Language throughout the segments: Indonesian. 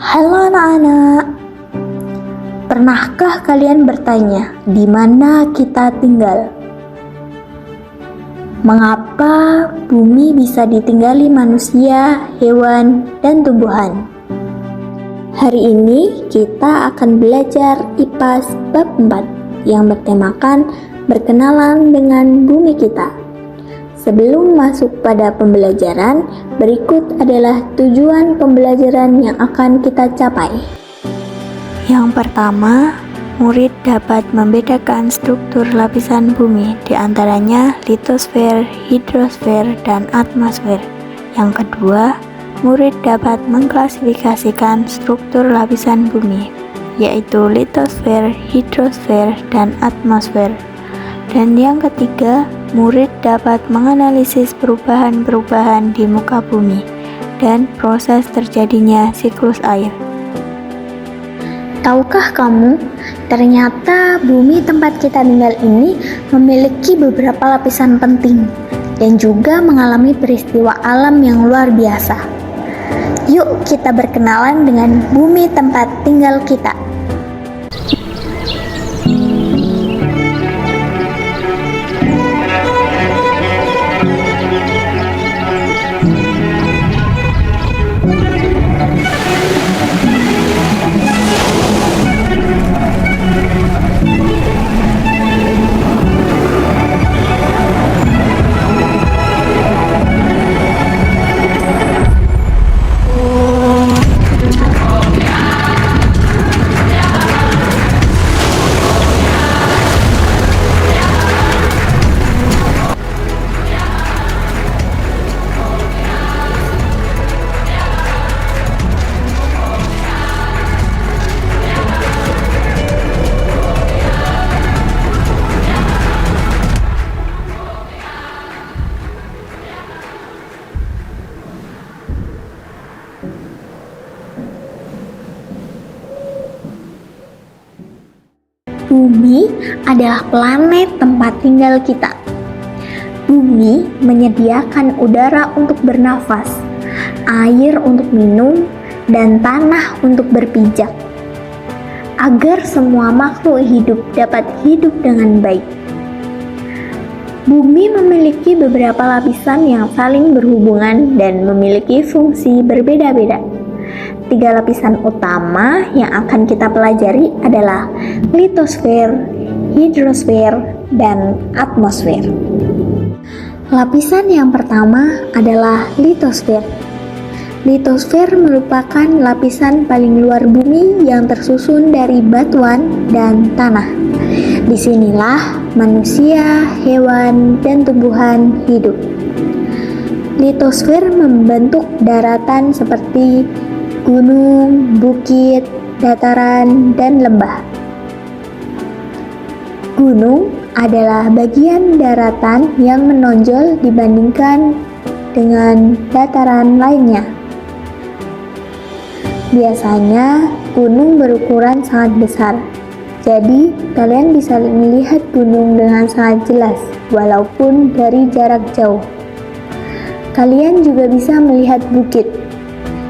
Halo anak-anak, pernahkah kalian bertanya di mana kita tinggal? Mengapa bumi bisa ditinggali manusia, hewan, dan tumbuhan? Hari ini kita akan belajar IPAS bab 4 yang bertemakan berkenalan dengan bumi kita. Sebelum masuk pada pembelajaran, berikut adalah tujuan pembelajaran yang akan kita capai. Yang pertama, murid dapat membedakan struktur lapisan bumi, di antaranya litosfer, hidrosfer, dan atmosfer. Yang kedua, murid dapat mengklasifikasikan struktur lapisan bumi, yaitu litosfer, hidrosfer, dan atmosfer. Dan yang ketiga, murid dapat menganalisis perubahan-perubahan di muka bumi dan proses terjadinya siklus air. Tahukah kamu, ternyata bumi tempat kita tinggal ini memiliki beberapa lapisan penting dan juga mengalami peristiwa alam yang luar biasa. Yuk kita berkenalan dengan bumi tempat tinggal kita. Bumi adalah planet tempat tinggal kita. Bumi menyediakan udara untuk bernafas, air untuk minum, dan tanah untuk berpijak, agar semua makhluk hidup dapat hidup dengan baik. Bumi memiliki beberapa lapisan yang saling berhubungan dan memiliki fungsi berbeda-beda. 3 lapisan utama yang akan kita pelajari adalah litosfer, hidrosfer, dan atmosfer. Lapisan yang pertama adalah litosfer. Litosfer merupakan lapisan paling luar bumi yang tersusun dari batuan dan tanah. Disinilah manusia, hewan, dan tumbuhan hidup. Litosfer membentuk daratan seperti gunung, bukit, dataran, dan lembah. Gunung adalah bagian daratan yang menonjol dibandingkan dengan dataran lainnya. Biasanya, gunung berukuran sangat besar, jadi kalian bisa melihat gunung dengan sangat jelas, walaupun dari jarak jauh. Kalian juga bisa melihat bukit.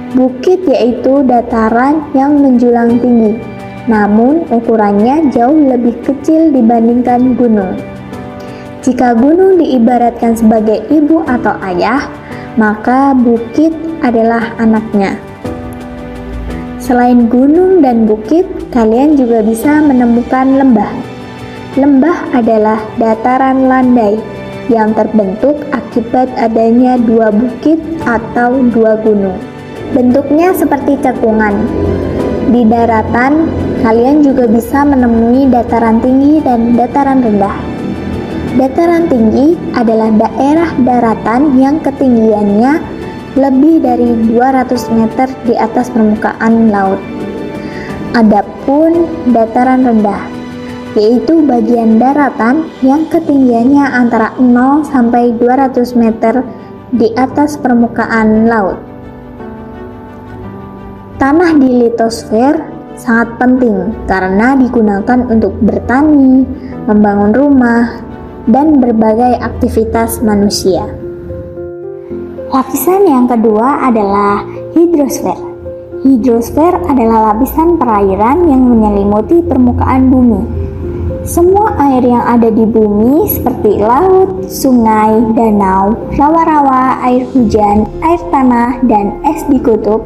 Bukit yaitu dataran yang menjulang tinggi, namun ukurannya jauh lebih kecil dibandingkan gunung. Jika gunung diibaratkan sebagai ibu atau ayah, maka bukit adalah anaknya. Selain gunung dan bukit, kalian juga bisa menemukan lembah. Lembah adalah dataran landai yang terbentuk akibat adanya 2 bukit atau 2 gunung. Bentuknya seperti cekungan. Di daratan, kalian juga bisa menemui dataran tinggi dan dataran rendah. Dataran tinggi adalah daerah daratan yang ketinggiannya lebih dari 200 meter di atas permukaan laut. Adapun dataran rendah, yaitu bagian daratan yang ketinggiannya antara 0 sampai 200 meter di atas permukaan laut. Tanah di litosfer sangat penting karena digunakan untuk bertani, membangun rumah, dan berbagai aktivitas manusia. Lapisan yang kedua adalah hidrosfer. Hidrosfer adalah lapisan perairan yang menyelimuti permukaan bumi. Semua air yang ada di bumi seperti laut, sungai, danau, rawa-rawa, air hujan, air tanah, dan es di kutub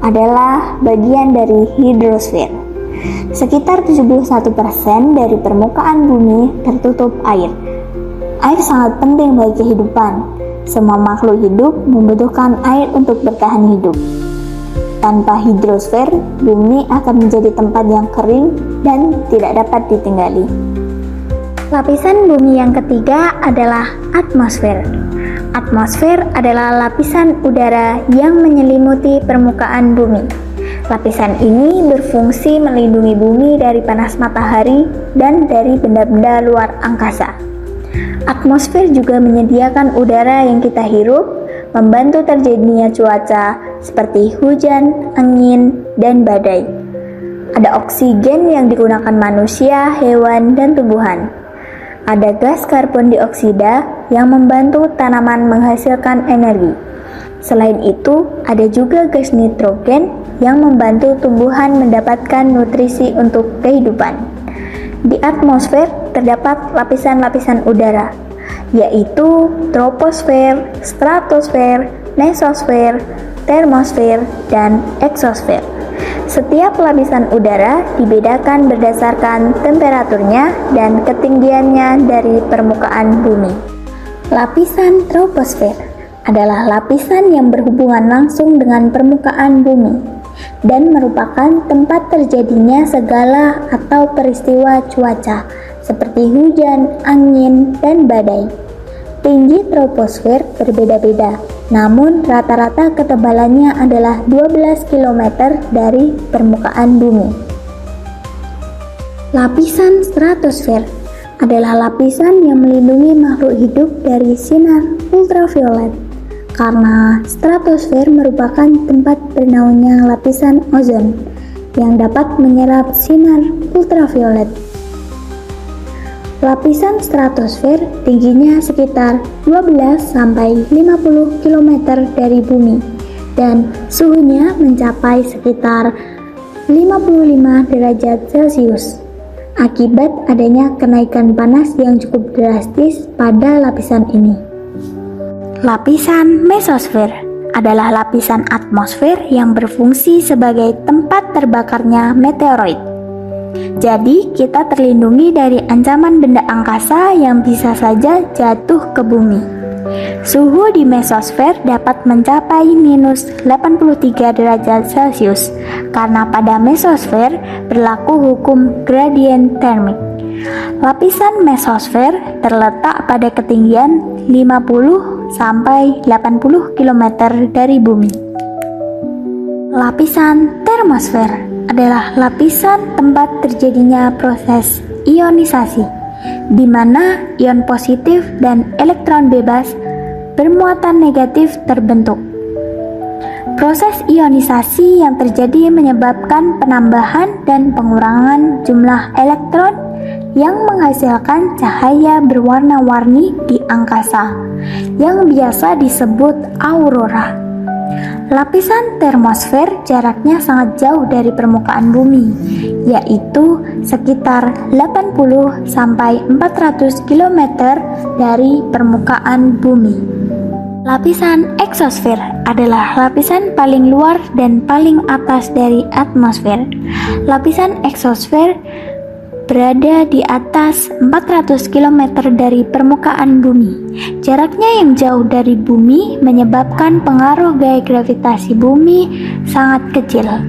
adalah bagian dari hidrosfer. Sekitar 71% dari permukaan bumi tertutup air. Air sangat penting bagi kehidupan. Semua makhluk hidup membutuhkan air untuk bertahan hidup. Tanpa hidrosfer, bumi akan menjadi tempat yang kering dan tidak dapat ditinggali. Lapisan bumi yang ketiga adalah atmosfer. Atmosfer adalah lapisan udara yang menyelimuti permukaan bumi. Lapisan ini berfungsi melindungi bumi dari panas matahari dan dari benda-benda luar angkasa. Atmosfer juga menyediakan udara yang kita hirup, membantu terjadinya cuaca seperti hujan, angin, dan badai. Ada oksigen yang digunakan manusia, hewan, dan tumbuhan. Ada gas karbon dioksida yang membantu tanaman menghasilkan energi. Selain itu, ada juga gas nitrogen yang membantu tumbuhan mendapatkan nutrisi untuk kehidupan. Di atmosfer terdapat lapisan-lapisan udara, yaitu troposfer, stratosfer, mesosfer, termosfer, dan eksosfer. Setiap lapisan udara dibedakan berdasarkan temperaturnya dan ketinggiannya dari permukaan bumi. Lapisan troposfer adalah lapisan yang berhubungan langsung dengan permukaan bumi dan merupakan tempat terjadinya segala atau peristiwa cuaca seperti hujan, angin, dan badai. Tinggi troposfer berbeda-beda, namun rata-rata ketebalannya adalah 12 km dari permukaan bumi. Lapisan stratosfer adalah lapisan yang melindungi makhluk hidup dari sinar ultraviolet, karena stratosfer merupakan tempat bernaungnya lapisan ozon yang dapat menyerap sinar ultraviolet. Lapisan stratosfer tingginya sekitar 12-50 km dari bumi dan suhunya mencapai sekitar 55 derajat Celcius akibat adanya kenaikan panas yang cukup drastis pada lapisan ini. Lapisan mesosfer adalah lapisan atmosfer yang berfungsi sebagai tempat terbakarnya meteoroid. Jadi, kita terlindungi dari ancaman benda angkasa yang bisa saja jatuh ke bumi. Suhu di mesosfer dapat mencapai minus 83 derajat Celcius karena pada mesosfer berlaku hukum gradient termik. Lapisan mesosfer terletak pada ketinggian 50-80 km dari bumi. Lapisan termosfer adalah lapisan tempat terjadinya proses ionisasi, di mana ion positif dan elektron bebas bermuatan negatif terbentuk. Proses ionisasi yang terjadi menyebabkan penambahan dan pengurangan jumlah elektron yang menghasilkan cahaya berwarna-warni di angkasa, yang biasa disebut aurora. Lapisan termosfer jaraknya sangat jauh dari permukaan bumi, yaitu sekitar 80-400 km dari permukaan bumi. Lapisan eksosfer adalah lapisan paling luar dan paling atas dari atmosfer. Lapisan eksosfer berada di atas 400 km dari permukaan bumi. Jaraknya yang jauh dari bumi menyebabkan pengaruh gaya gravitasi bumi sangat kecil.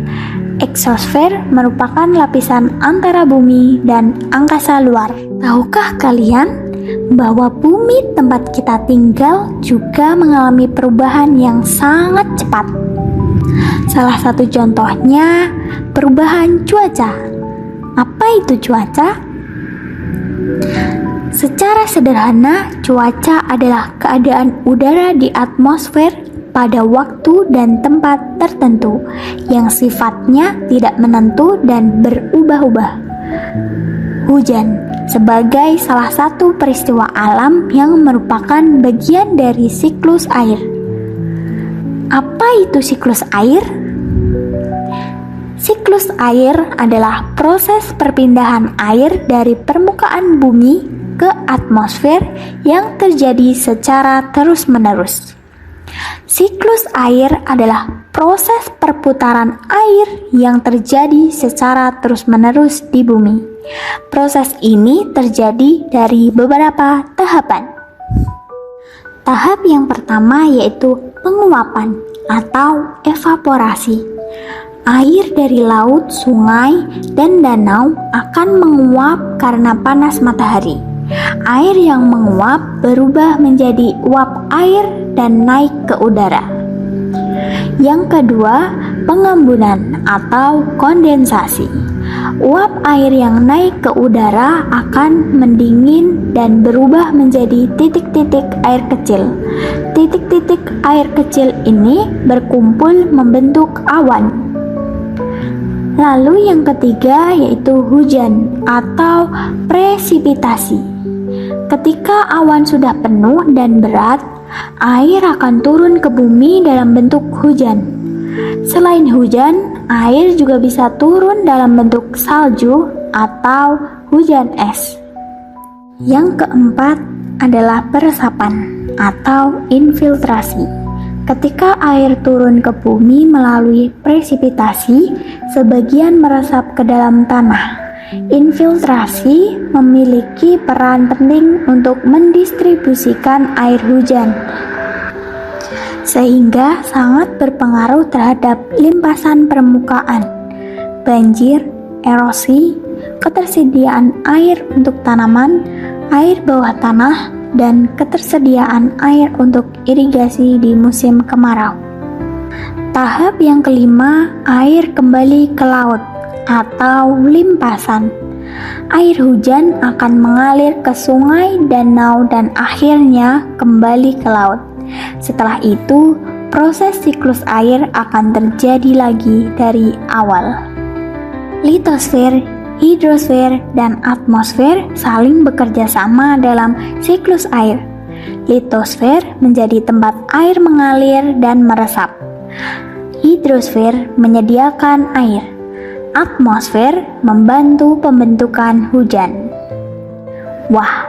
Eksosfer merupakan lapisan antara bumi dan angkasa luar. Tahukah kalian bahwa bumi tempat kita tinggal juga mengalami perubahan yang sangat cepat? Salah satu contohnya perubahan cuaca. Apa itu cuaca? Secara sederhana, cuaca adalah keadaan udara di atmosfer pada waktu dan tempat tertentu yang sifatnya tidak menentu dan berubah-ubah. Hujan sebagai salah satu peristiwa alam yang merupakan bagian dari siklus air. Apa itu siklus air? Siklus air adalah proses perpindahan air dari permukaan bumi ke atmosfer yang terjadi secara terus-menerus. Siklus air adalah proses perputaran air yang terjadi secara terus-menerus di bumi. Proses ini terjadi dari beberapa tahapan. Tahap yang pertama yaitu penguapan atau evaporasi. Air dari laut, sungai, dan danau akan menguap karena panas matahari. Air yang menguap berubah menjadi uap air dan naik ke udara. Yang kedua, pengembunan atau kondensasi. Uap air yang naik ke udara akan mendingin dan berubah menjadi titik-titik air kecil. Titik-titik air kecil ini berkumpul membentuk awan. Lalu yang ketiga yaitu hujan atau presipitasi. Ketika awan sudah penuh dan berat, air akan turun ke bumi dalam bentuk hujan. Selain hujan, air juga bisa turun dalam bentuk salju atau hujan es. Yang keempat adalah peresapan atau infiltrasi. Ketika air turun ke bumi melalui presipitasi, sebagian meresap ke dalam tanah. Infiltrasi memiliki peran penting untuk mendistribusikan air hujan, sehingga sangat berpengaruh terhadap limpasan permukaan, banjir, erosi, ketersediaan air untuk tanaman, air bawah tanah, dan ketersediaan air untuk irigasi di musim kemarau. Tahap yang kelima, air kembali ke laut atau limpasan. Air hujan akan mengalir ke sungai, danau, dan akhirnya kembali ke laut. Setelah itu, proses siklus air akan terjadi lagi dari awal. Litosfer, hidrosfer, dan atmosfer saling bekerja sama dalam siklus air. Litosfer menjadi tempat air mengalir dan meresap. Hidrosfer menyediakan air. Atmosfer membantu pembentukan hujan. Wah,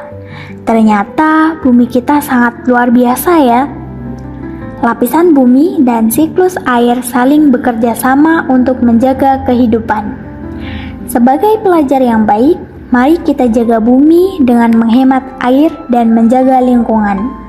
ternyata bumi kita sangat luar biasa ya. Lapisan bumi dan siklus air saling bekerja sama untuk menjaga kehidupan. Sebagai pelajar yang baik, mari kita jaga bumi dengan menghemat air dan menjaga lingkungan.